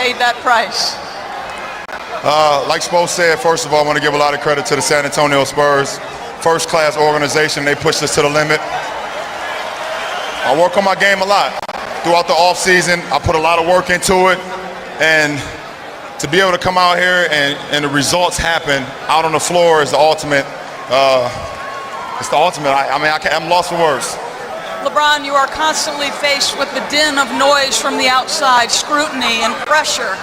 paid that price? Like Spo said, first of all, I want to give a lot of credit to the San Antonio Spurs. First-class organization. They pushed us to the limit. I work on my game a lot. Throughout the offseason, I put a lot of work into it. And to be able to come out here and the results happen out on the floor is the ultimate. It's the ultimate. I'm lost for words. LeBron, you are constantly faced with the din of noise from the outside, scrutiny and pressure.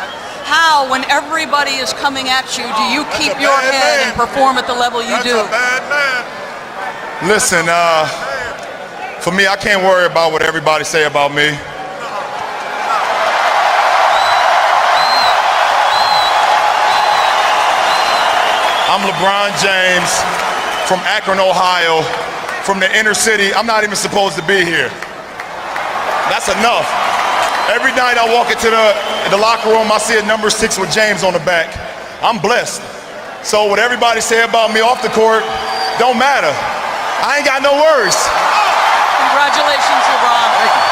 How, when everybody is coming at you, do you keep your head and perform at the level you do? That's a bad man. Listen, for me, I can't worry about what everybody say about me. I'm LeBron James from Akron, Ohio, from the inner city. I'm not even supposed to be here. That's enough. Every night I walk into the locker room, I see a number 6 with James on the back. I'm blessed. So what everybody say about me off the court don't matter. I ain't got no worries. Congratulations, LeBron. Thank you.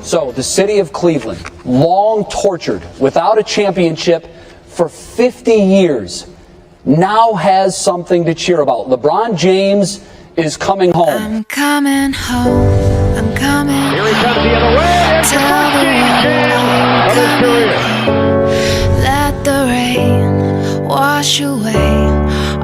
So, the city of Cleveland, long tortured without a championship for 50 years, now has something to cheer about. LeBron James is coming home. I'm coming home. I'm coming home. Here he comes the other way. Tell the world I'm coming home. Let the rain wash away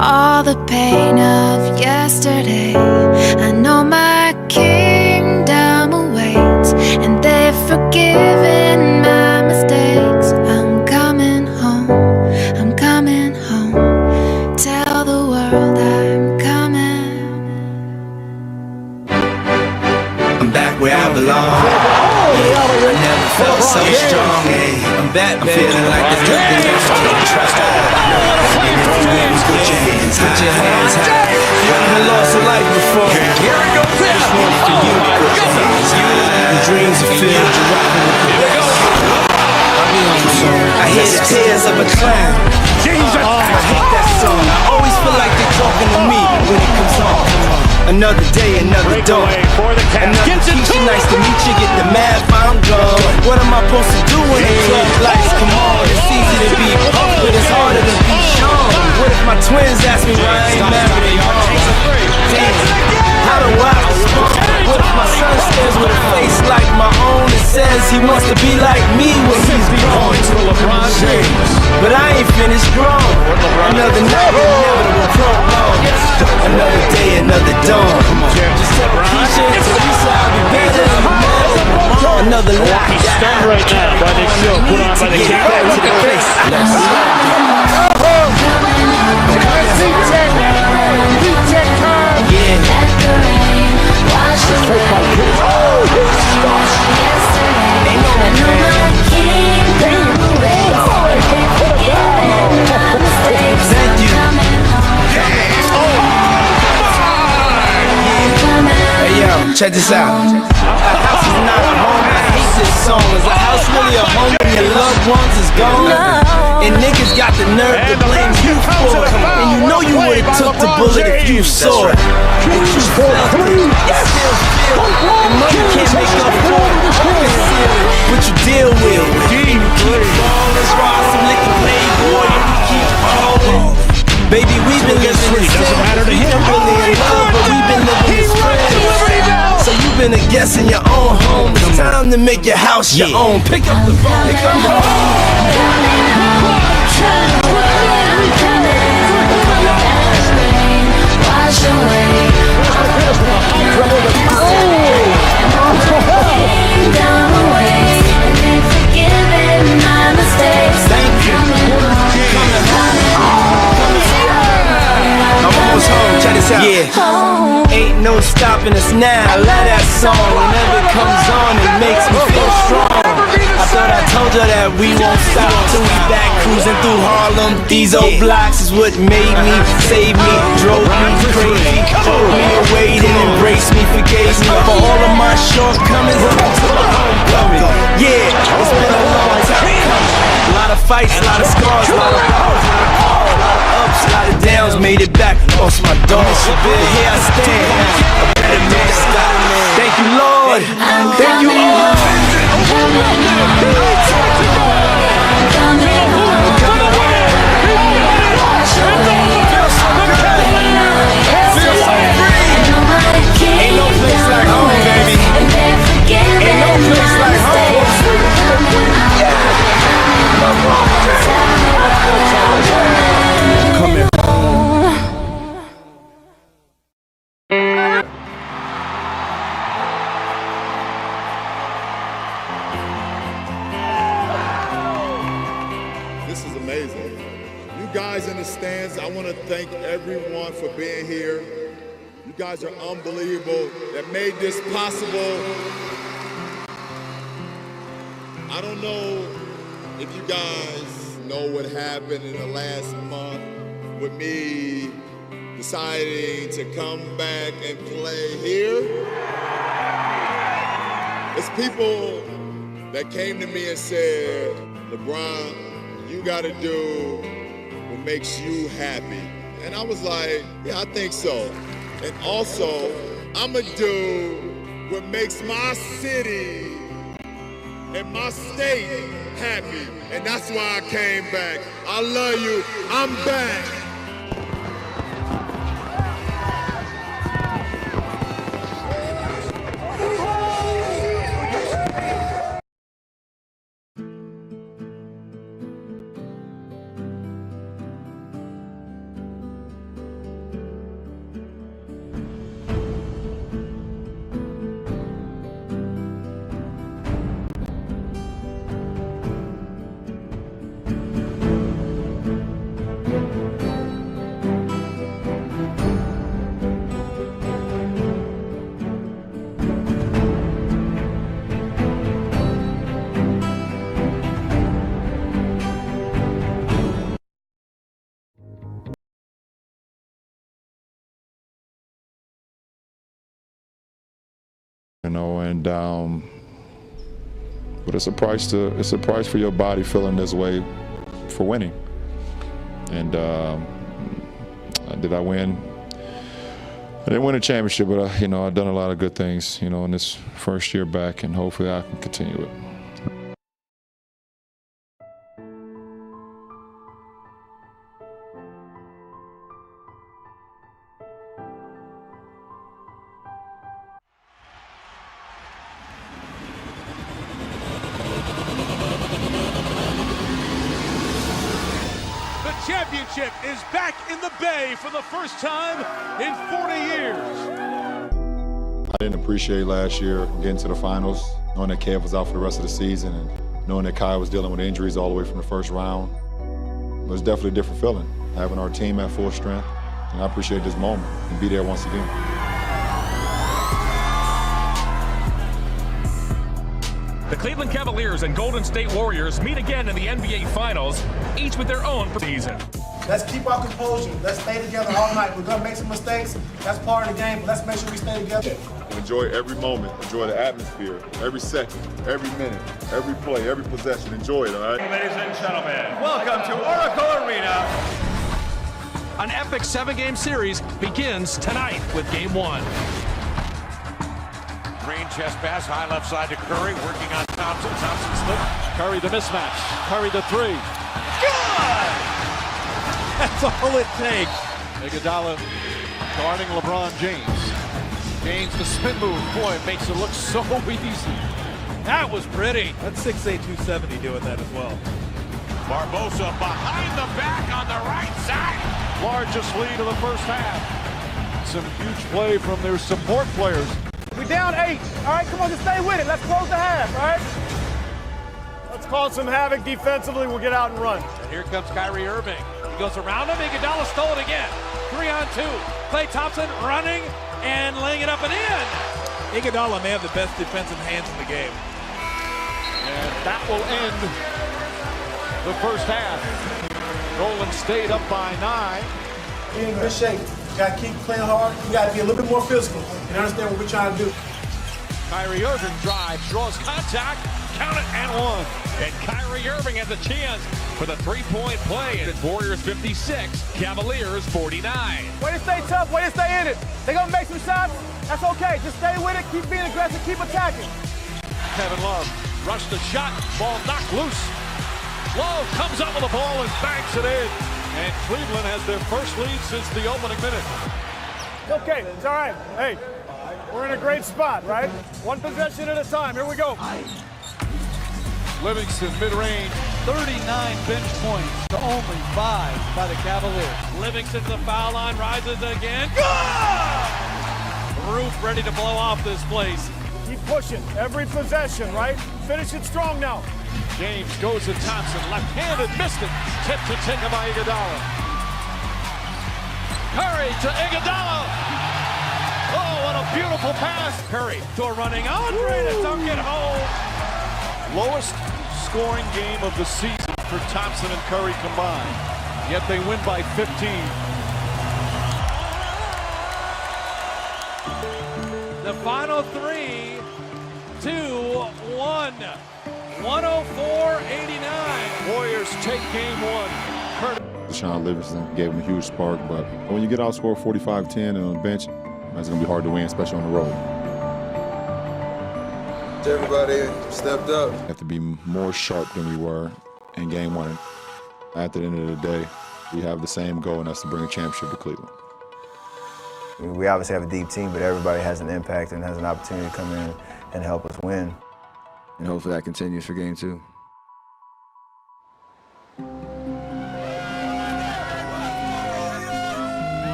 all the pain of yesterday. I know my kingdom awaits, and they've forgiven my mistakes. I'm coming home. I'm coming home. Tell the world I'm coming. I'm back where I belong. I never felt so strong. I'm back, I'm feeling like there's nothing else to trust. And if you with me, put your hands high. You haven't lost a life before. Here it goes. This one's for you. Put your hands high. The dreams are filled. You're rocking with the best. I hear the tears of a clown. I hate that song. I always feel like they're talking to me when it comes on. Another day, another dawn. Another teacher, nice to meet you. Get the math, I'm gone. What am I supposed to do when the club lights come on? It's easy to be pumped, but it's harder to be shown. What if my twins ask me why I ain't married their mom? Damn, how do I respond? What if my son stares with a face like my own and says he wants to be like me when he's grown? LeBron James. But I ain't finished grown. Another night, inevitable prolong. Another day, another dawn. Just tell Keisha and Teresa I'll be better than tomorrow. Another life. He's stunned right now by this show put on by the kick back to the face. Check this out. A house is not a home. I hate this song. Is a house really a home when your loved ones is gone? And niggas got the nerve to blame you for it. And you know you would've took the bullet if you saw it. But you felt it. It still feel it. And money can't make up for it. Conceal it. But you deal with it. And you keep falling. Swallow some liquor, playboy. And we keep falling. Baby, we've been living this doesn't matter to him. Really in love, but we've been living this friends. So you've been a guest in your own home. It's time to make your house your own. Pick up the phone. Pick up the phone. Wash away. Down away. And they've forgiven my mistakes. Thank you. I'm almost home. Check this out. Yeah. Ain't no stopping us now. I love that song. Whenever it comes on, it makes me feel strong. I thought I told you that we won't stop till we back cruising through Harlem. These old blocks is what made me, saved me, drove me crazy, pulled me away, then embraced me, forgave me for all of my shortcomings. To my homecoming. Yeah, it's been a long time coming. A lot of fights, a lot of scars, a lot of balls, a lot of calls, a lot of ups, a lot of downs. Made it back, lost my dog. But here I stand, a better man. stands, I want to thank everyone for being here. You guys are unbelievable that made this possible. I don't know if you guys know what happened in the last month with me deciding to come back and play here. It's people that came to me and said, LeBron, you gotta do what makes you happy. And I was like, yeah, I think so. And also, I'ma do what makes my city and my state happy. And that's why I came back. I love you, I'm back. You know, and but it's a price for your body feeling this way for winning. And did I win? I didn't win a championship, but you know, I've done a lot of good things, you know, in this first year back, and hopefully I can continue it. Championship is back in the Bay for the first time in 40 years. I didn't appreciate last year getting to the finals, knowing that Kev was out for the rest of the season, and knowing that Kai was dealing with injuries all the way from the first round. It was definitely a different feeling, having our team at full strength, and I appreciate this moment and be there once again. The Cleveland Cavaliers and Golden State Warriors meet again in the NBA Finals, each with their own season. Let's keep our composure. Let's stay together all night. We're going to make some mistakes. That's part of the game, but let's make sure we stay together. Enjoy every moment. Enjoy the atmosphere. Every second, every minute, every play, every possession. Enjoy it, all right? Ladies and gentlemen, welcome to Oracle Arena. An epic 7-game series begins tonight with Game 1. Green chest pass, high left side to Curry, working on Thompson. Thompson slipped. Curry the mismatch. Curry the three. Good! That's all it takes. Iguodala guarding LeBron James. James the spin move. Boy, it makes it look so easy. That was pretty. That's 6'8", 270 doing that as well. Barbosa behind the back on the right side. Largest lead of the first half. Some huge play from their support players. We're down 8. All right, come on, just stay with it. Let's close the half, all right? Let's cause some havoc defensively. We'll get out and run. And here comes Kyrie Irving. He goes around him. Iguodala stole it again. 3-on-2. Klay Thompson running and laying it up and in. Iguodala may have the best defensive hands in the game. And that will end the first half. Golden State up by 9. We're in good shape. You got to keep playing hard. You got to be a little bit more physical and understand what we're trying to do. Kyrie Irving drives, draws contact, count it, and one. And Kyrie Irving has a chance for the three-point play. It's Warriors 56, Cavaliers 49. Way to stay tough, way to stay in it. They're going to make some shots. That's okay. Just stay with it, keep being aggressive, keep attacking. Kevin Love rushed the shot, ball knocked loose. Love comes up with the ball and banks it in. And Cleveland has their first lead since the opening minute. Okay, it's all right. Hey, we're in a great spot, right? One possession at a time. Here we go. Livingston mid-range. 39 bench points to only 5 by the Cavaliers. Livingston to the foul line, rises again. Good! Roof ready to blow off this place. Keep pushing. Every possession, right? Finish it strong now. James goes to Thompson, left-handed, missed it. Tip to Iguodala. Curry to Iguodala. Oh, what a beautiful pass. Curry to a running Andre to dunk it home. Lowest scoring game of the season for Thompson and Curry combined. Yet they win by 15. The final three, 2-1. 104-89. Warriors take game one. Deshaun Livingston gave him a huge spark, but when you get outscored 45-10 and on the bench, it's going to be hard to win, especially on the road. Everybody stepped up. We have to be more sharp than we were in game one. At the end of the day, we have the same goal, and that's to bring a championship to Cleveland. We obviously have a deep team, but everybody has an impact and has an opportunity to come in and help us win. And hopefully that continues for game two.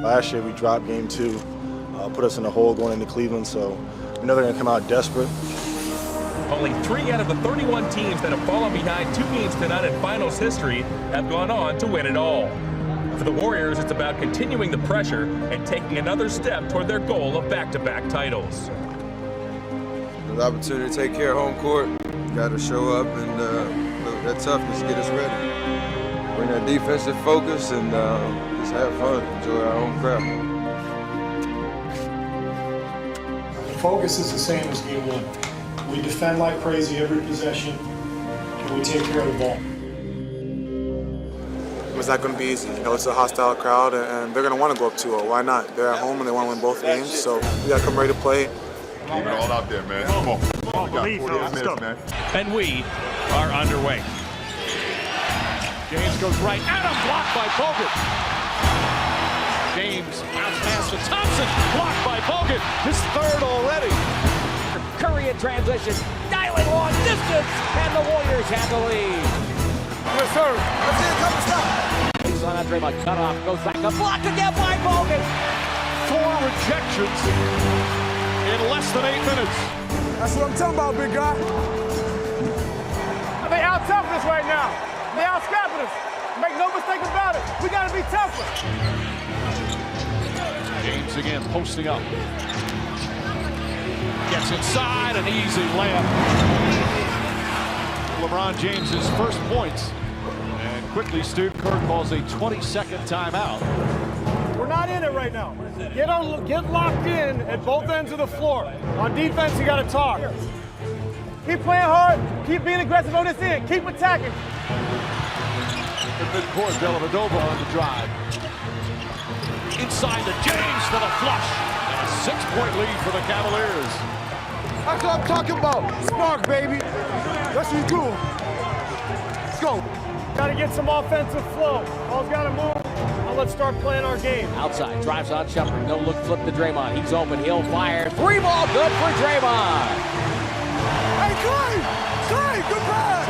Last year we dropped game two, put us in a hole going into Cleveland, so we know they're going to come out desperate. Only 3 out of the 31 teams that have fallen behind 2 games to none in finals history have gone on to win it all. For the Warriors, it's about continuing the pressure and taking another step toward their goal of back-to-back titles. The opportunity to take care of home court, got to show up and that toughness, get us ready. Bring that defensive focus and just have fun, enjoy our own crowd. The focus is the same as game one. We defend like crazy every possession, and we take care of the ball. It's not going to be easy. You know, it's a hostile crowd, and they're going to want to go up 2-0. Why not? They're at home, and they want to win both games, so we got to come ready to play. Leave it all out there, man. Come on. We got 48 minutes, man. And we are underway. James goes right at him, blocked by Bogut. James bounce pass to Thompson, blocked by Bogut. His third already. Curry in transition, dialing long distance, and the Warriors have the lead. Yes, sir. Let's see it come to stop. He's on Draymond, cut off, goes back up, blocked again by Bogut. 4 rejections in less than 8 minutes. That's what I'm talking about, big guy. They out-toughing us right now. They out-scrapping us. Make no mistake about it. We got to be tougher. James again posting up. Gets inside, an easy layup. LeBron James's first points. And quickly, Steve Kerr calls a 20-second timeout. We're not in it right now. Get locked in at both ends of the floor. On defense, you got to talk. Keep playing hard. Keep being aggressive on this end. Keep attacking. In midcourt, Dellavedova on the drive. Inside to James for the flush. And a 6-point lead for the Cavaliers. That's what I'm talking about. Spark, baby. That's what you do. Let's go. Got to get some offensive flow. Ball's got to move. Now let's start playing our game. Outside, drives on Shumpert. No look, flip to Draymond. He's open. He'll fire. 3 ball, good for Draymond. Hey, Clay! Clay, good pass!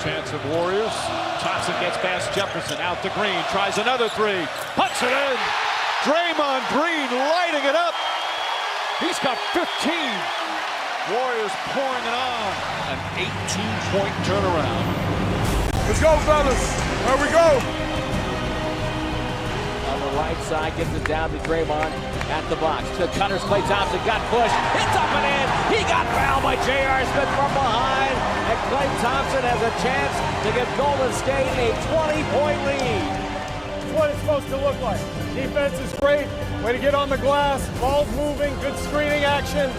Chance of Warriors. Thompson gets past Jefferson. Out to Green. Tries another 3. Puts it in. Draymond Green lighting it up. He's got 15. Warriors pouring it on. An 18-point turnaround. Let's go, fellas. There we go. On the right side, gets it down to Draymond at the box. To Cutters, Klay Thompson got pushed. It's up and in. He got fouled by J.R. Smith from behind. And Klay Thompson has a chance to give Golden State a 20-point lead. That's what it's supposed to look like. Defense is great. Way to get on the glass. Ball's moving. Good screening action.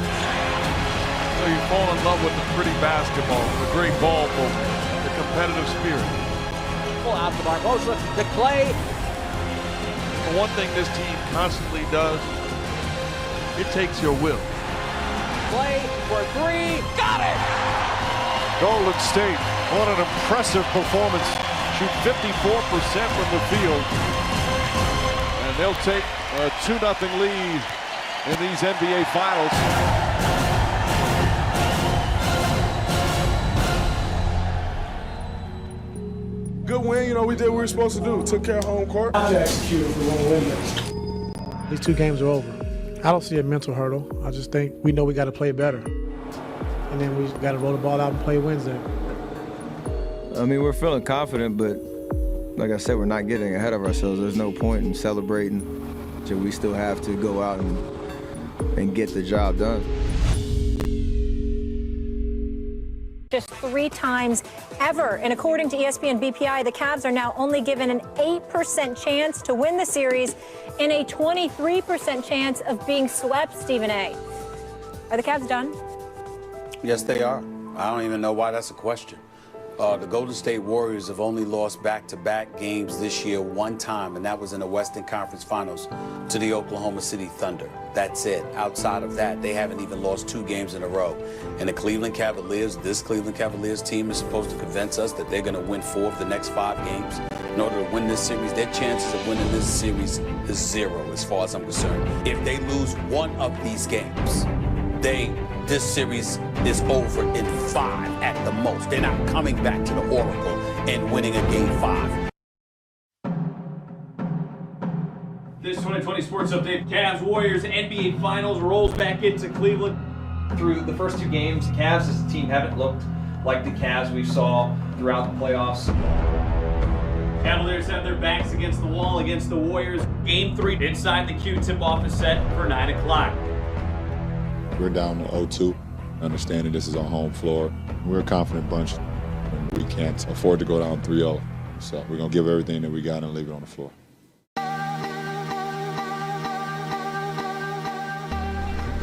So you fall in love with the pretty basketball, the great ball movement, the competitive spirit. Pull out to Barbosa, to Klay. The one thing this team constantly does, it takes your will. Klay for 3, got it! Golden State, what an impressive performance. Shoot 54% from the field. And they'll take a 2-0 lead in these NBA Finals. Good win, you know, we did what we were supposed to do. Took care of home court. To execute if we want to win this. These 2 games are over. I don't see a mental hurdle. I just think we know we got to play better. And then we got to roll the ball out and play Wednesday. I mean, we're feeling confident, but like I said, we're not getting ahead of ourselves. There's no point in celebrating. So we still have to go out and get the job done. Just 3 times ever. And according to ESPN BPI, the Cavs are now only given an 8% chance to win the series and a 23% chance of being swept, Stephen A. Are the Cavs done? Yes, they are. I don't even know why that's a question. The Golden State Warriors have only lost back-to-back games this year one time, and that was in the Western Conference Finals to the Oklahoma City Thunder. That's it. Outside of that, they haven't even lost 2 games in a row. And the Cleveland Cavaliers, this Cleveland Cavaliers team is supposed to convince us that they're going to win 4 of the next 5 games in order to win this series. Their chances of winning this series is 0 as far as I'm concerned. If they lose 1 of these games, this series is over in 5 at the most. They're not coming back to the Oracle and winning a game 5. This 2020 Sports Update, Cavs Warriors NBA Finals rolls back into Cleveland. Through the first 2 games, Cavs as a team haven't looked like the Cavs we saw throughout the playoffs. Cavaliers have their backs against the wall against the Warriors. Game 3 inside the Q. Tip-off is set for 9 o'clock. We're down to 0-2, understanding this is our home floor. We're a confident bunch, and we can't afford to go down 3-0. So we're going to give everything that we got and leave it on the floor.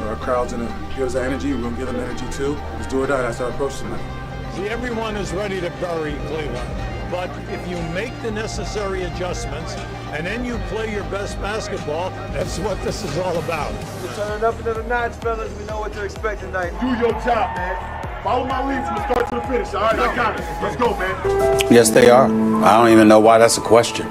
Our crowd's going to give us that energy. We're going to give them energy too. Let's do it out. That's our approach tonight. See, everyone is ready to bury Cleveland. But if you make the necessary adjustments and then you play your best basketball, that's what this is all about. We're turning up another notch, fellas. We know what to expect tonight. Do your job, man. Follow my lead from the start to the finish. All right, I got it. Let's go, man. Yes, they are. I don't even know why that's a question.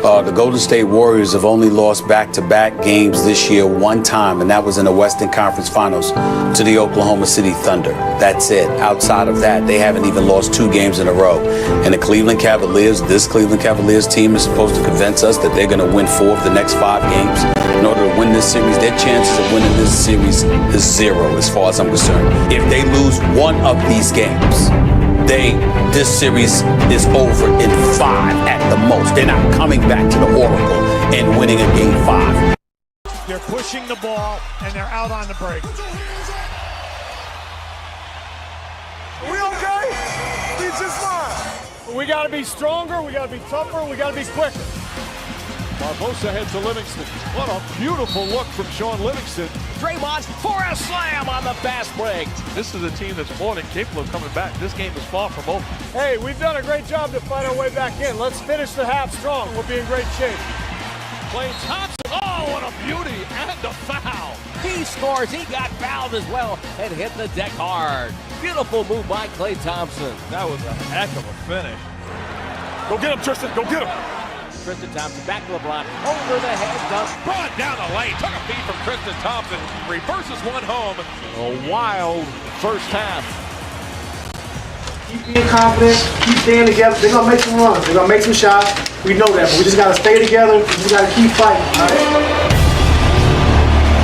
The Golden State Warriors have only lost back-to-back games this year one time, and that was in the Western Conference Finals to the Oklahoma City Thunder. That's it. Outside of that, they haven't even lost 2 games in a row. And the Cleveland Cavaliers, this Cleveland Cavaliers team is supposed to convince us that they're going to win 4 of the next 5 games in order to win this series. Their chances of winning this series is 0 as far as I'm concerned. If they lose 1 of these games, this series is over in 5 at the most. They're not coming back to the Oracle and winning a game 5. They're pushing the ball and they're out on the break. We okay? We just fine. We got to be stronger. We got to be tougher. We got to be quicker. Barbosa heads to Livingston. What a beautiful look from Sean Livingston. Draymond for a slam on the fast break. This is a team that's more than capable of coming back. This game is far from over. Hey, we've done a great job to fight our way back in. Let's finish the half strong. We'll be in great shape. Klay Thompson, oh, what a beauty, and a foul. He scores, he got fouled as well, and hit the deck hard. Beautiful move by Klay Thompson. That was a heck of a finish. Go get him, Tristan, go get him. Tristan Thompson back to LeBron, over the head, dunk. Brought down the lane, took a feed from Tristan Thompson, reverses one home. A wild first half. Keep being confident, keep staying together. They're going to make some runs. They're going to make some shots. We know that, but we just got to stay together. We just got to keep fighting. All right?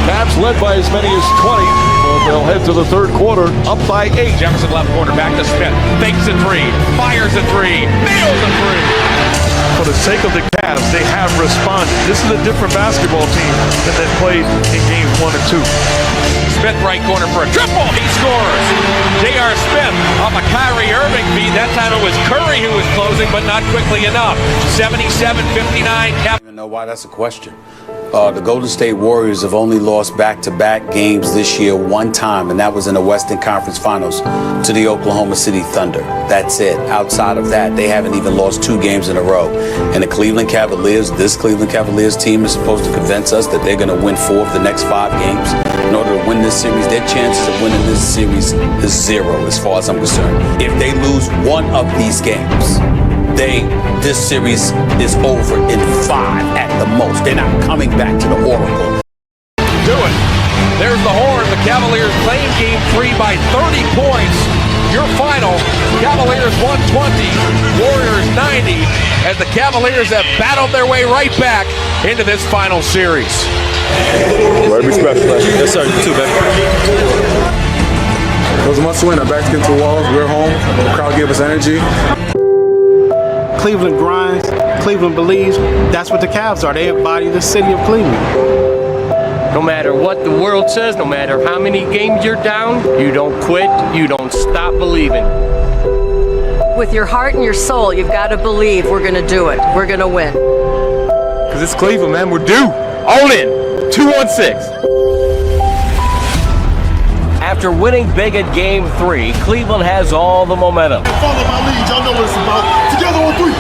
Cavs led by as many as 20. They'll head to the third quarter, up by 8. Jefferson left corner, back to Smith, fakes a 3, fires a 3, nails a 3. For the sake of the Cavs, they have responded. This is a different basketball team than they played in games 1 and 2. Smith right corner for a triple. He scores. J.R. Smith off a Kyrie Irving feed. That time it was Curry who was closing, but not quickly enough. 77-59. I don't even know why that's a question. The Golden State Warriors have only lost back-to-back games this year one time, and that was in the Western Conference Finals to the Oklahoma City Thunder. That's it. Outside of that, they haven't even lost 2 games in a row. And the Cleveland Cavaliers, this Cleveland Cavaliers team is supposed to convince us that they're going to win 4 of the next 5 games in order to win this series. Their chances of winning this series is 0 as far as I'm concerned. If they lose 1 of these games, this series is over in 5 at the most. They're not coming back to the Oracle. Do it. There's the horn. The Cavaliers claim game 3 by 30 points. Your final, Cavaliers 120, Warriors 90, as the Cavaliers have battled their way right back into this final series. Well, be special. Yes, sir. You too, baby. It was a must win. Our backs against the walls. We're home. The crowd gave us energy. Cleveland grinds, Cleveland believes. That's what the Cavs are. They embody the city of Cleveland. No matter what the world says, no matter how many games you're down, you don't quit, you don't stop believing. With your heart and your soul, you've got to believe we're going to do it. We're going to win. Because it's Cleveland, man. We're due. All in. 2-1-6. After winning big at Game 3, Cleveland has all the momentum. Follow my lead. Y'all know what it's about. Together on 3.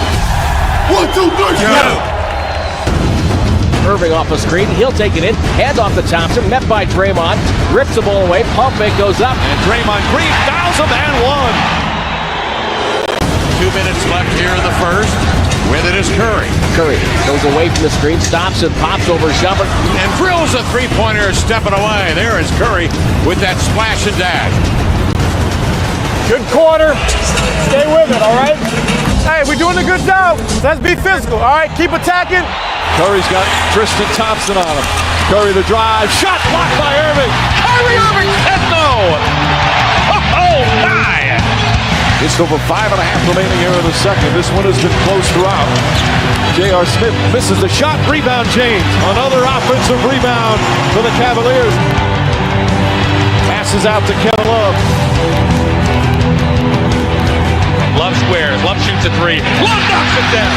1, 2, 3. Together. Irving off the screen, he'll take it in, hands off to Thompson, met by Draymond, rips the ball away, pump fake goes up, and Draymond Green fouls him and one. 2 minutes left here in the first. With it is Curry. Curry goes away from the screen, stops and pops over Shumpert. And drills a three-pointer, stepping away. There is Curry with that splash and dash. Good quarter. Stay with it, all right? Hey, we're doing a good job. Let's be physical, all right? Keep attacking. Curry's got Tristan Thompson on him. Curry the drive, shot blocked by Irving. Kyrie Irving said no. Oh, my. It's over 5.5 remaining here in the second. This one has been close throughout. J.R. Smith misses the shot. Rebound James. Another offensive rebound for the Cavaliers. Passes out to Kevin Love. Love squares. Love shoots a three. Love knocks it down.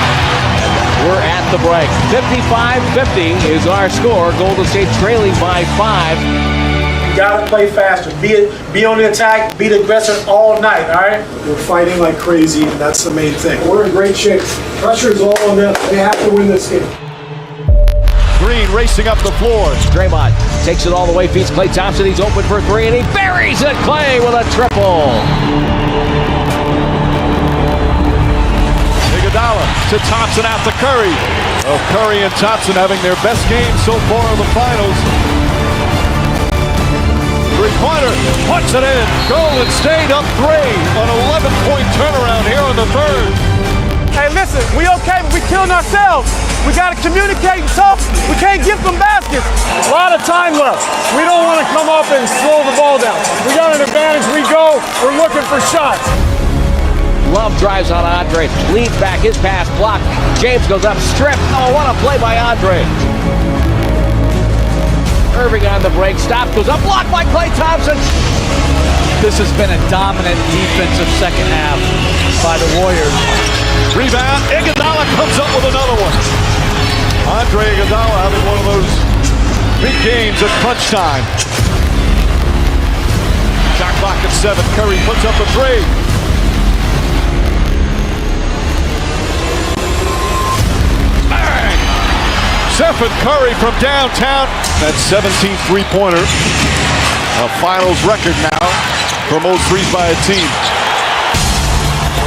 We're at the break. 55-50 is our score. Golden State trailing by 5. You gotta play faster. Be on the attack, be the aggressor all night, all right? We're fighting like crazy, and that's the main thing. We're in great shape. Pressure is all on them. They have to win this game. Green racing up the floor. Draymond takes it all the way, feeds Klay Thompson. He's open for three, and he buries it. Klay with a triple. Iguodala to Thompson, out to Curry. Oh, Curry and Thompson having their best game so far in the finals. Three-pointer, puts it in. Golden State up 3 on an 11-point turnaround here in the third. Hey, listen, we okay, but we killing ourselves. We got to communicate and talk. We can't give them baskets. A lot of time left. We don't want to come up and slow the ball down. We got an advantage. We go. We're looking for shots. Love drives on Andre, leads back, his pass blocked. James goes up, stripped. Oh, what a play by Andre. Irving on the break, stop, goes up, blocked by Klay Thompson. This has been a dominant defensive second half by the Warriors. Rebound, Iguodala comes up with another one. Andre Iguodala having one of those big games at crunch time. Shot clock at 7, Curry puts up a 3. Stephen Curry from downtown. That 17th three-pointer. A finals record now for most threes by a team.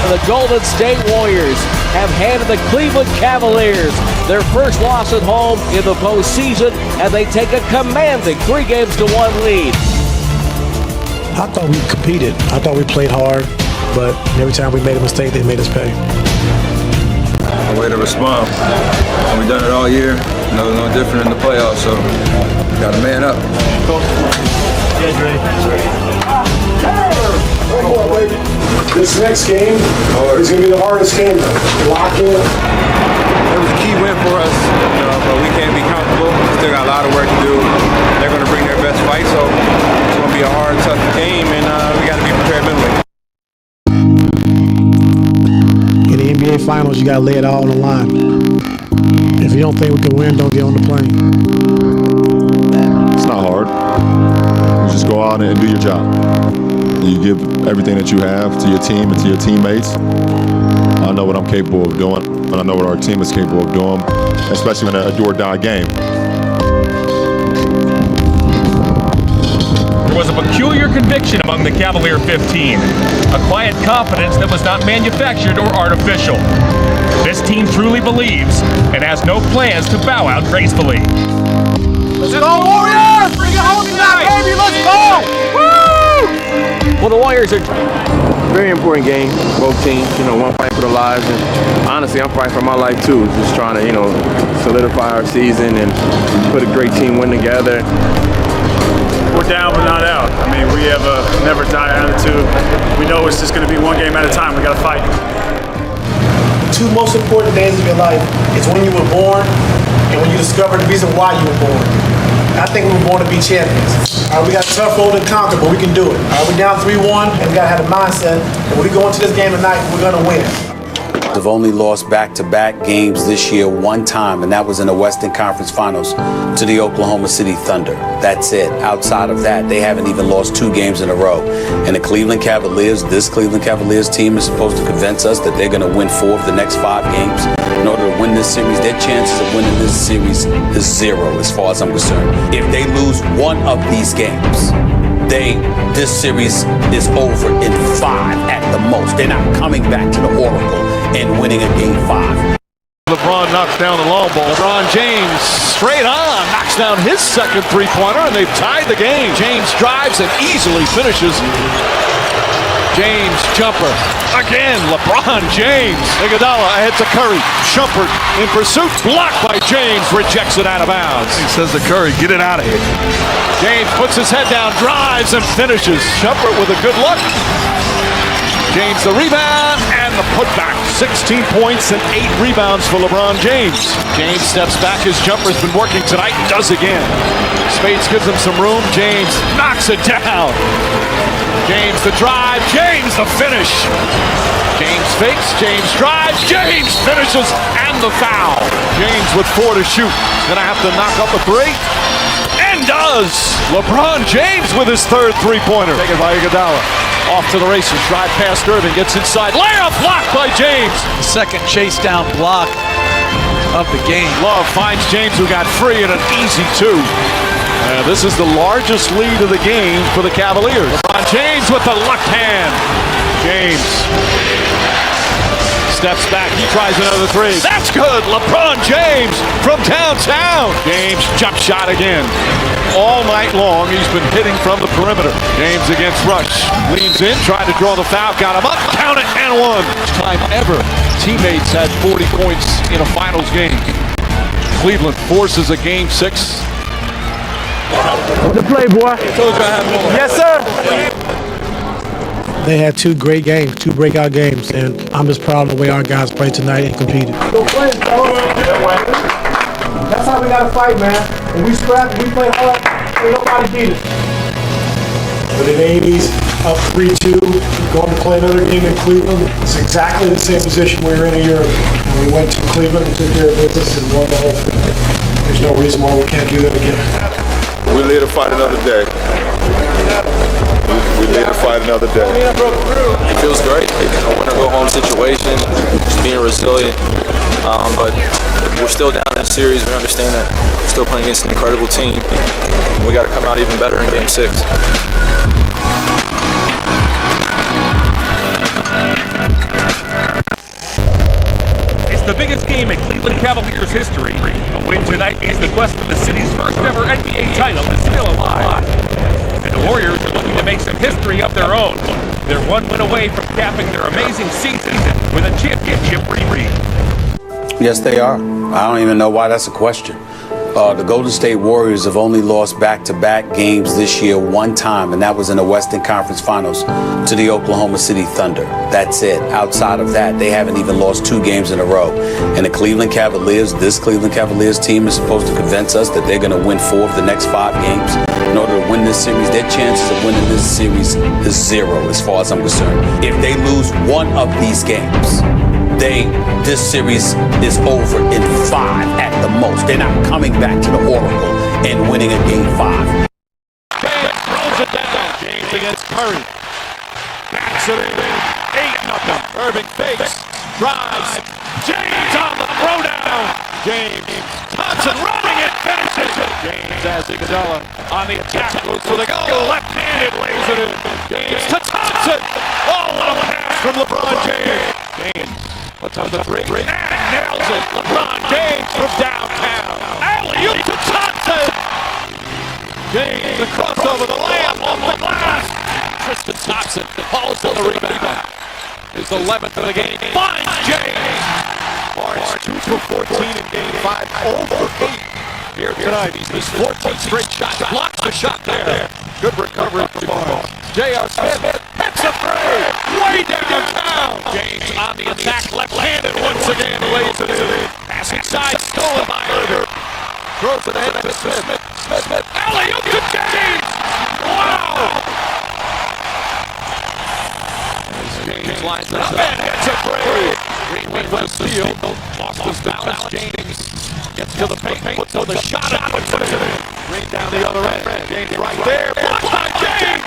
The Golden State Warriors have handed the Cleveland Cavaliers their first loss at home in the postseason, and they take a commanding 3-1 lead. I thought we competed. I thought we played hard, but every time we made a mistake, they made us pay. A way to respond. And we've done it all year. No different in the playoffs, so got to man up. This next game is going to be the hardest game. Lock in. It was a key win for us, but we can't be comfortable. We still got a lot of work to do. They're going to bring their best fight, so it's going to be a hard, tough game, and we got to be prepared mentally. In the NBA Finals, you got to lay it all on the line. If you don't think we can win, don't get on the plane. It's not hard. You just go out and do your job. You give everything that you have to your team and to your teammates. I know what I'm capable of doing, and I know what our team is capable of doing, especially in a do-or-die game. There was a peculiar conviction among the Cavalier 15, a quiet confidence that was not manufactured or artificial. This team truly believes and has no plans to bow out gracefully. Let's go, Warriors! Bring it home tonight, baby! Let's go! Woo! Well, the Warriors are... Very important game, both teams, one fight for their lives, and honestly, I'm fighting for my life too, just trying to, solidify our season and put a great team win together. We're down but not out. I mean, we have a never die attitude. We know it's just going to be one game at a time. We got to fight. two most important days of your life is when you were born and when you discovered the reason why you were born. I think we were born to be champions. All right, we got a tough road to conquer, but we can do it. All right, we're down 3-1, and we got to have a mindset that when we go into this game tonight, we're going to win. They've only lost back-to-back games this year one time, and that was in the Western Conference Finals to the Oklahoma City Thunder. That's it. Outside of that, they haven't even lost 2 games in a row. And the Cleveland Cavaliers, this Cleveland Cavaliers team is supposed to convince us that they're going to win 4 of the next 5 games in order to win this series. Their chances of winning this series is 0 as far as I'm concerned. If they lose 1 of these games, this series is over in 5 at the most. They're not coming back to the Oracle and winning a game 5. LeBron knocks down the long ball. LeBron James straight on knocks down his second three-pointer, and they've tied the game. James drives and easily finishes. James jumper again. LeBron James. Iguodala ahead to Curry. Shumpert in pursuit. Blocked by James. Rejects it out of bounds. He says to Curry, "Get it out of here." James puts his head down, drives and finishes. Shumpert with a good look. James the rebound and the putback. 16 points and 8 rebounds for LeBron James. James steps back. His jumper's been working tonight. Does again. Spades gives him some room. James knocks it down. James the drive. James the finish. James fakes. James drives. James finishes. And the foul. James with 4 to shoot. Gonna have to knock up a 3. And does. LeBron James with his third three-pointer. Taken by Iguodala. Off to the races, drive past Irving, gets inside, layup blocked by James. Second chase down block of the game. Love finds James, who got free, and an easy 2. This is the largest lead of the game for the Cavaliers. LeBron James with the left hand. James steps back, he tries another 3. That's good, LeBron James from downtown. James jump shot again. All night long, he's been hitting from the perimeter. James against Rush. Leans in, tried to draw the foul, got him up, count it, and 1. First time ever teammates had 40 points in a finals game. Cleveland forces a game 6. The play, boy. Yes, sir. They had 2 great games, 2 breakout games, and I'm just proud of the way our guys played tonight and competed. That's how we got to fight, man. When we scrap, we play hard, ain't nobody beat us. But in the 80s, up 3-2, going to play another game in Cleveland, it's exactly the same position we were in a year ago. And we went to Cleveland and took care of business and won the whole thing. There's no reason why we can't do that again. We're here to fight another day. We're here to fight another day. It feels great. A winner-go-home situation, just being resilient. But we're still down in the series. We understand that we're still playing against an incredible team. We got to come out even better in Game 6. It's the biggest game in Cleveland Cavaliers history. A win tonight means the quest for the city's first ever NBA title is still alive. And the Warriors are looking to make some history of their own. They're 1 win away from capping their amazing season with a championship reread. Yes, they are. I don't even know why that's a question. The Golden State Warriors have only lost back-to-back games this year one time, and that was in the Western Conference Finals to the Oklahoma City Thunder. That's it. Outside of that, they haven't even lost 2 games in a row. And the Cleveland Cavaliers, this Cleveland Cavaliers team is supposed to convince us that they're going to win 4 of the next 5 games in order to win this series. Their chances of winning this series is 0 as far as I'm concerned. If they lose 1 of these games, this series is over in 5 at the most. They're not coming back to the Oracle and winning a game 5. James throws it down. James against Curry. Backs it in. 8-0. Irving fakes. Drives. James on the throwdown. James. Thompson running it. Finishes it. James has Iguodala on the attack. Goes for the goal. Left-handed lays it in. James to Thompson. Oh, what a pass from LeBron James. James. What's on the 3? And nails it. LeBron James from downtown. Alley-oop to Thompson. James across over the layup off the glass. Tristan Thompson hauls on the rebound. His 11th of the game. Finds James. Barnes 2 for 14 in game 5. 0 for 8 here tonight. He's missed 14 straight shots. Blocks the shot there. Good recovery from Barnes. J.R. Smith. hits a three. Way downtown. James on the attack, left-handed once again. Lays it in. Passing side, stolen by Herder. Throws it ahead to Smith. Alley-oop to James. Wow. James lines it up and hits a three. Greenway left field. Lost his balance. James gets to the paint. Puts on the shot and puts it in. Green down the other end. James right there. Blocked by James.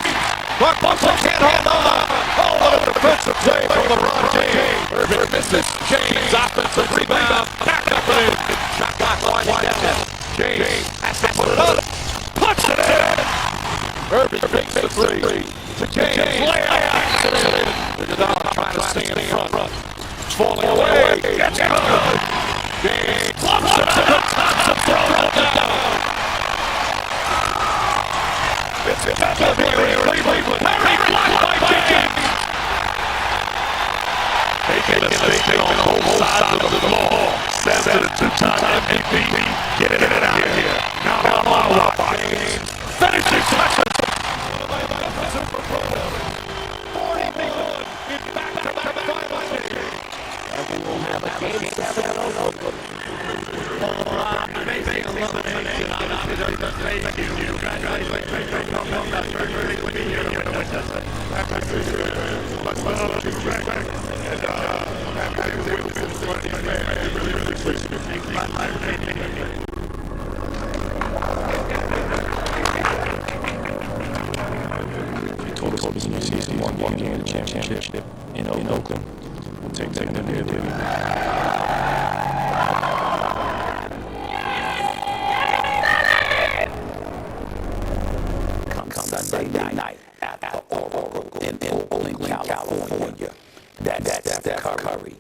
Buck Buffalo can't hold on. Oh, what a defensive play from LeBron James. Irving misses. James offensive rebound. Back up and in. Shot clock winding down. James has to put it up. Puts it in. Irving makes the three. To James. Layup. Iguodala trying to stay in front. Falling away. Gets it good. James lumps it to Thompson. Throws it down. It's a Cleveland. Harry blocked by James. Making a statement on both sides of the ball. Says it at two-time MVP. Get it out of here. Now on my watch. James finishing touches. 41 in back-to-back finals. And we'll have a game 7 over. Amazing elimination. Thank you. Season one game championship in Oakland. We'll take them there. Come Sunday night at the Oracle in Oakland, California. That Steph Curry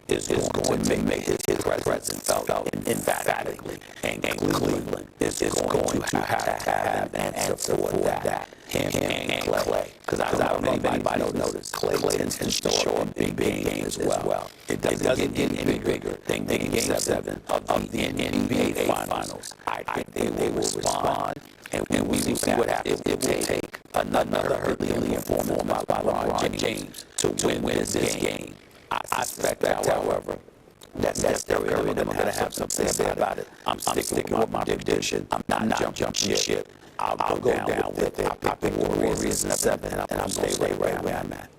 is going to make his presence felt emphatically, and Cleveland is going to have to have an answer for that. Him and Clay, because I don't know if anybody noticed, Clay tends to show up big games as well. It doesn't get any bigger than Game 7 of the NBA Finals. I think they will respond, and we will see what happens. It will take another Herculean performance by LeBron James to win this game. I suspect, however, that Steph Curry is going to have something to say about it. I'm sticking with my prediction. I'm not jumping ship. I'll go down with it. I pick the Warriors in 7, and I'll stay right where I'm at.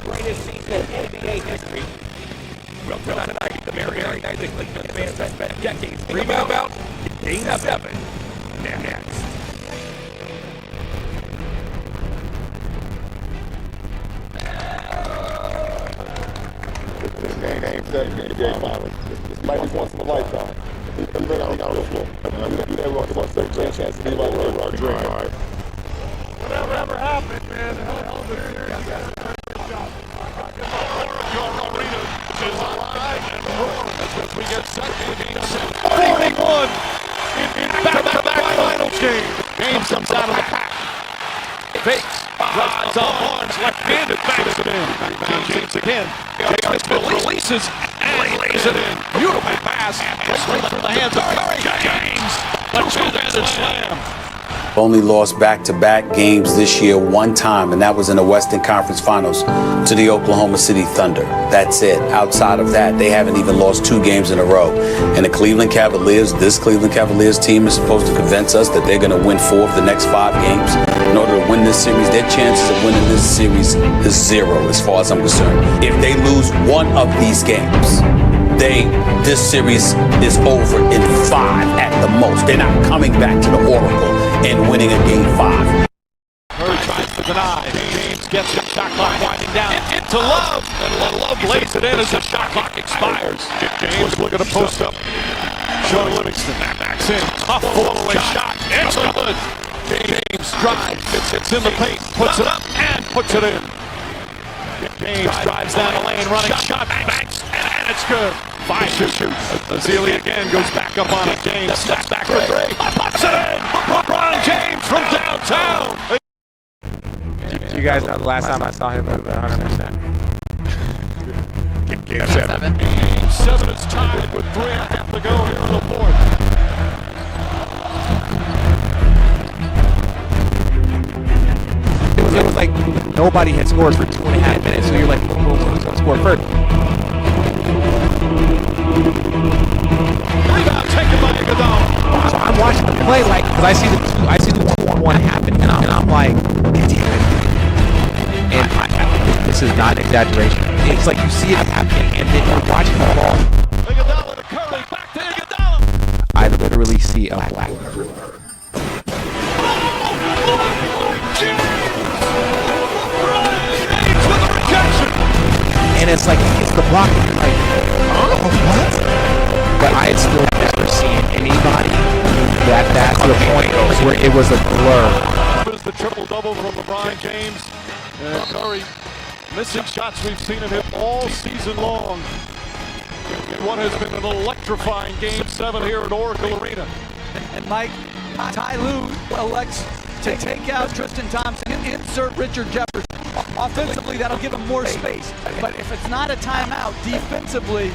Greatest season in NBA history. Well, tonight, the Mariana Cleveland fans that spent decades dreaming about Game 7. Next. Game 7 in the game finals. This might be once in a lifetime. You may not know the floor. You never want to take a chance to be like our dream. Whatever happened, man. Hell of a series. We get set for Game 7. 41 in back-to-back finals game. James comes out of the pack. Fakes. Drives on Barnes. Left-handed. Backs it in. Rebound James again. James releases and lays it in. Beautiful pass. Straight from the hands of Curry. James. A two-handed slam. Only lost back-to-back games this year one time, and that was in the Western Conference Finals to the Oklahoma City Thunder. That's it. Outside of that, they haven't even lost 2 games in a row. And the Cleveland Cavaliers, this Cleveland Cavaliers team is supposed to convince us that they're going to win 4 of the next 5 games in order to win this series. Their chances of winning this series is 0 as far as I'm concerned. If they lose one of these games, this series is over in 5 at the most. They're not coming back to the Oracle and winning a Game 5. Curry tries to deny. James gets it. Shot clock winding down. Into Love. And Love lays it in as the shot clock expires. James looking to post up. Sean Livingston backs in. Tough fall-away shot. It's good. James drives. It's in the paint. Puts it up and puts it in. James drives down the lane, running shot. Banks. And it's good. 5 to shoot. Azili again goes back up on it. James steps back for 3. Pops it in. LeBron James from downtown. You guys know the last time I saw him move 100%. Game 7. Game 7 is tied with 3.5 to go here in the fourth. It was like nobody had scored for 2.5 minutes, so you're like, who's going to score first? Rebound taken by Iguodala. So I'm watching the play because I see the 2-on-1 happen, and I'm like, it's happening. And this is not an exaggeration. It's like you see it happening, and then you're watching the ball. Iguodala to Curry, back to Iguodala. I literally see a black. And it's like, it's the block, and you're like, oh, what? But I had still never seen anybody that to the point where it was a blur. It was the triple-double from LeBron James. And Curry missing shots we've seen of him all season long. In what has been an electrifying Game 7 here at Oracle Arena. And Mike, Ty Lue elects to take out Tristan Thompson and insert Richard Jefferson. Offensively, that'll give him more space. But if it's not a timeout, defensively,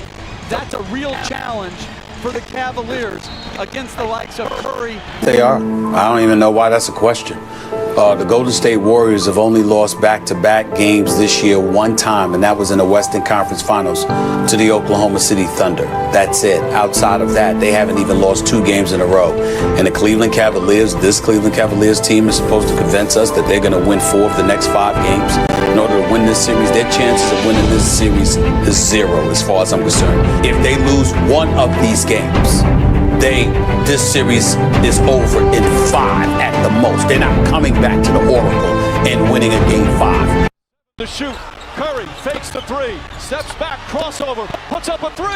that's a real challenge for the Cavaliers against the likes of Curry. They are. I don't even know why that's a question. The Golden State Warriors have only lost back-to-back games this year one time, and that was in the Western Conference Finals to the Oklahoma City Thunder. That's it. Outside of that, they haven't even lost 2 games in a row. And the Cleveland Cavaliers, this Cleveland Cavaliers team is supposed to convince us that they're going to win 4 of the next 5 games. In order to win this series, their chances of winning this series is 0 as far as I'm concerned. If they lose 1 of these games, this series is over in 5 at the most. They're not coming back to the Oracle and winning a Game 5. To shoot, Curry fakes the 3, steps back, crossover, puts up a 3.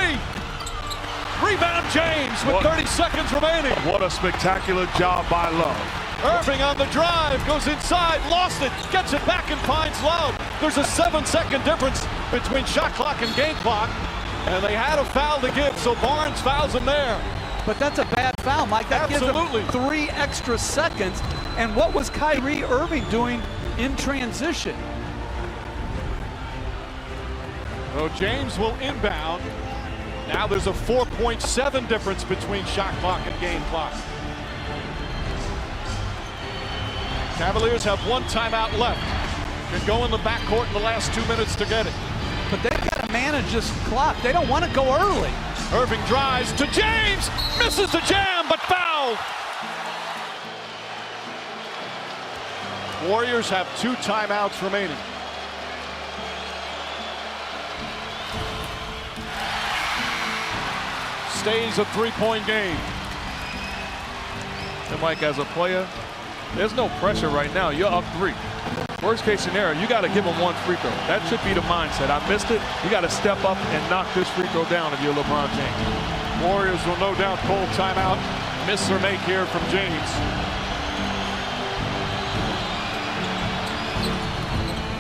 Rebound James with 30 seconds remaining. What a spectacular job by Love. Irving on the drive, goes inside, lost it, gets it back and finds Love. There's a 7-second difference between shot clock and game clock, and they had a foul to give, so Barnes fouls him there. But that's a bad foul, Mike. That Absolutely. gives them 3 extra seconds. And what was Kyrie Irving doing in transition? So James will inbound. Now there's a 4.7 difference between shot clock and game clock. Cavaliers have 1 timeout left. Can go in the backcourt in the last 2 minutes to get it. But they've got to manage this clock. They don't want to go early. Irving drives to James, misses the jam, but fouled. Warriors have 2 timeouts remaining. Stays a 3-point game. And Mike, as a player, there's no pressure right now. You're up 3. Worst case scenario, you got to give them 1 free throw. That should be the mindset. I missed it. You got to step up and knock this free throw down if you're LeBron James. Warriors will no doubt call timeout. Miss or make here from James.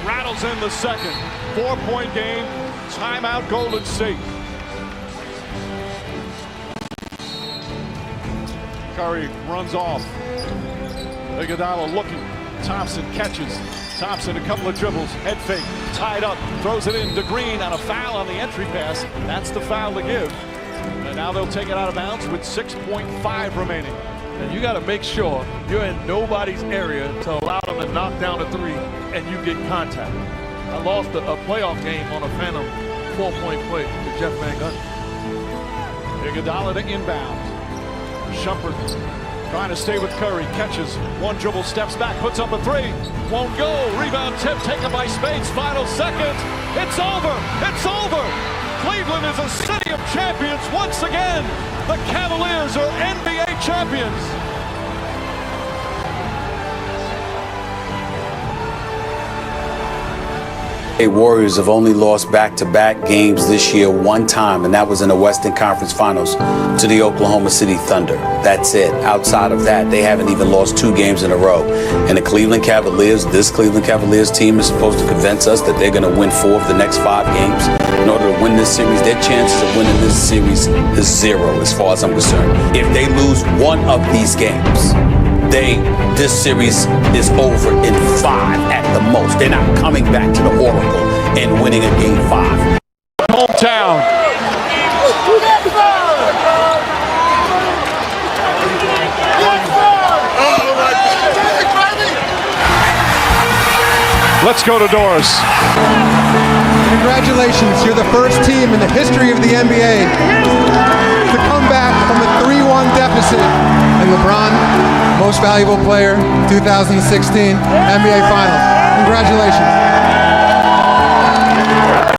Rattles in the second. 4-point game. Timeout Golden State. Curry runs off. Iguodala looking. Thompson catches. Thompson a couple of dribbles. Head fake. Tied up. Throws it in to Green on a foul on the entry pass. That's the foul to give. And now they'll take it out of bounds with 6.5 remaining. And you got to make sure you're in nobody's area to allow them to knock down a 3 and you get contact. I lost a playoff game on a phantom 4-point play to Jeff Van Gundy. Iguodala to inbound. Shumpert trying to stay with Curry. Catches. 1 dribble, steps back, puts up a 3. Won't go. Rebound tip taken by Spades. Final seconds. It's over. It's over. Cleveland is a city of champions once again. The Cavaliers are NBA champions. Warriors have only lost back-to-back games this year one time, and that was in the Western Conference Finals to the Oklahoma City Thunder. That's it. Outside of that, they haven't even lost 2 games in a row. And the Cleveland Cavaliers, this Cleveland Cavaliers team is supposed to convince us that they're going to win 4 of the next 5 games in order to win this series. Their chances of winning this series is 0 as far as I'm concerned. If they lose 1 of these games, this series is over in 5 at the most. They're not coming back to the Oracle and winning a game 5. Hometown. Let's go to Doris. Congratulations, you're the first team in the history of the NBA to come back from a 3-1 deficit. And LeBron, most valuable player, 2016 NBA Finals. Congratulations.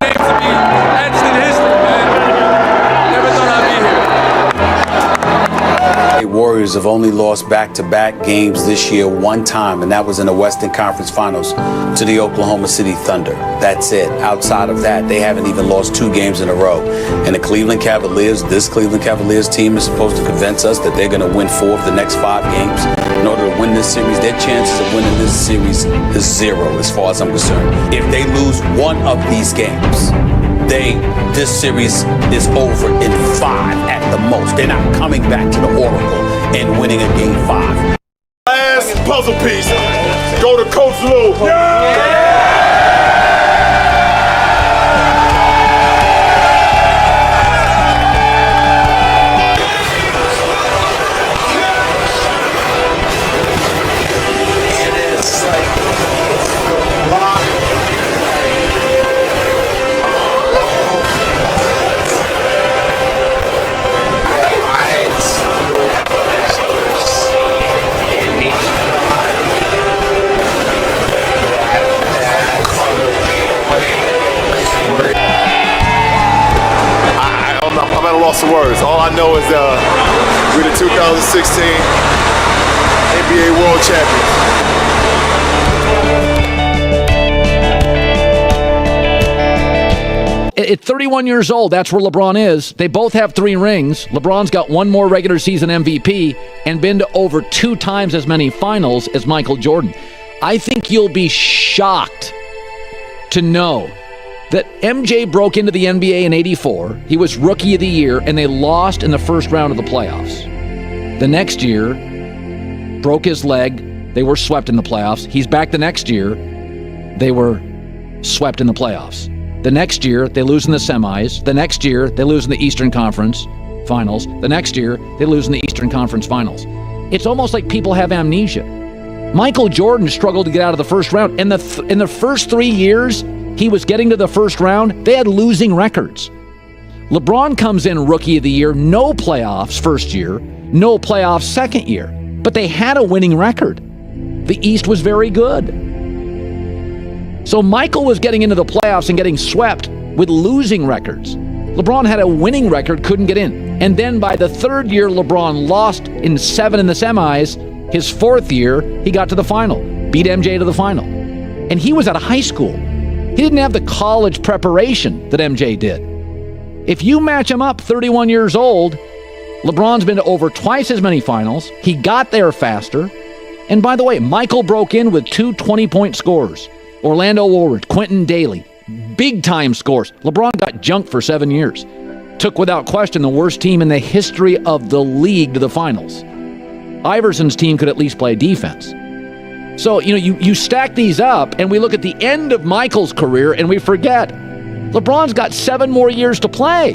Names to be etched in history, man. Never thought I'd be here. Warriors have only lost back-to-back games this year one time, and that was in the Western Conference Finals to the Oklahoma City Thunder. That's it. Outside of that, they haven't even lost 2 games in a row. And the Cleveland Cavaliers, this Cleveland Cavaliers team is supposed to convince us that they're going to win 4 of the next 5 games in order to win this series. Their chances of winning this series is 0 as far as I'm concerned. If they lose 1 of these games, this series is over in 5 at the most. They're not coming back to the Oracle and winning a game 5. Last puzzle piece. Go to Coach Lou. I'm at a loss of words. All I know is we're the 2016 NBA World Champions. At 31 years old, that's where LeBron is. They both have 3 rings. LeBron's got 1 more regular season MVP and been to over 2 times as many finals as Michael Jordan. I think you'll be shocked to know that MJ broke into the NBA in '84. He was Rookie of the Year, and they lost in the first round of the playoffs. The next year, broke his leg. They were swept in the playoffs. He's back the next year. They were swept in the playoffs. The next year, they lose in the semis. The next year, they lose in the Eastern Conference Finals. The next year, they lose in the Eastern Conference Finals. It's almost like people have amnesia. Michael Jordan struggled to get out of the first round. In the first 3 years he was getting to the first round, they had losing records. LeBron comes in Rookie of the Year, no playoffs first year, no playoffs second year, but they had a winning record. The East was very good. So Michael was getting into the playoffs and getting swept with losing records. LeBron had a winning record, couldn't get in. And then by the 3rd year, LeBron lost in 7 in the semis. His 4th year, he got to the final, beat MJ to the final. And he was out of high school. He didn't have the college preparation that MJ did. If you match him up 31 years old, LeBron's been to over twice as many finals. He got there faster. And by the way, Michael broke in with 2 20-point scorers. Orlando Woolridge, Quentin Daly, big-time scores. LeBron got junked for 7 years. Took without question the worst team in the history of the league to the finals. Iverson's team could at least play defense. So, you stack these up, and we look at the end of Michael's career, and we forget LeBron's got 7 more years to play.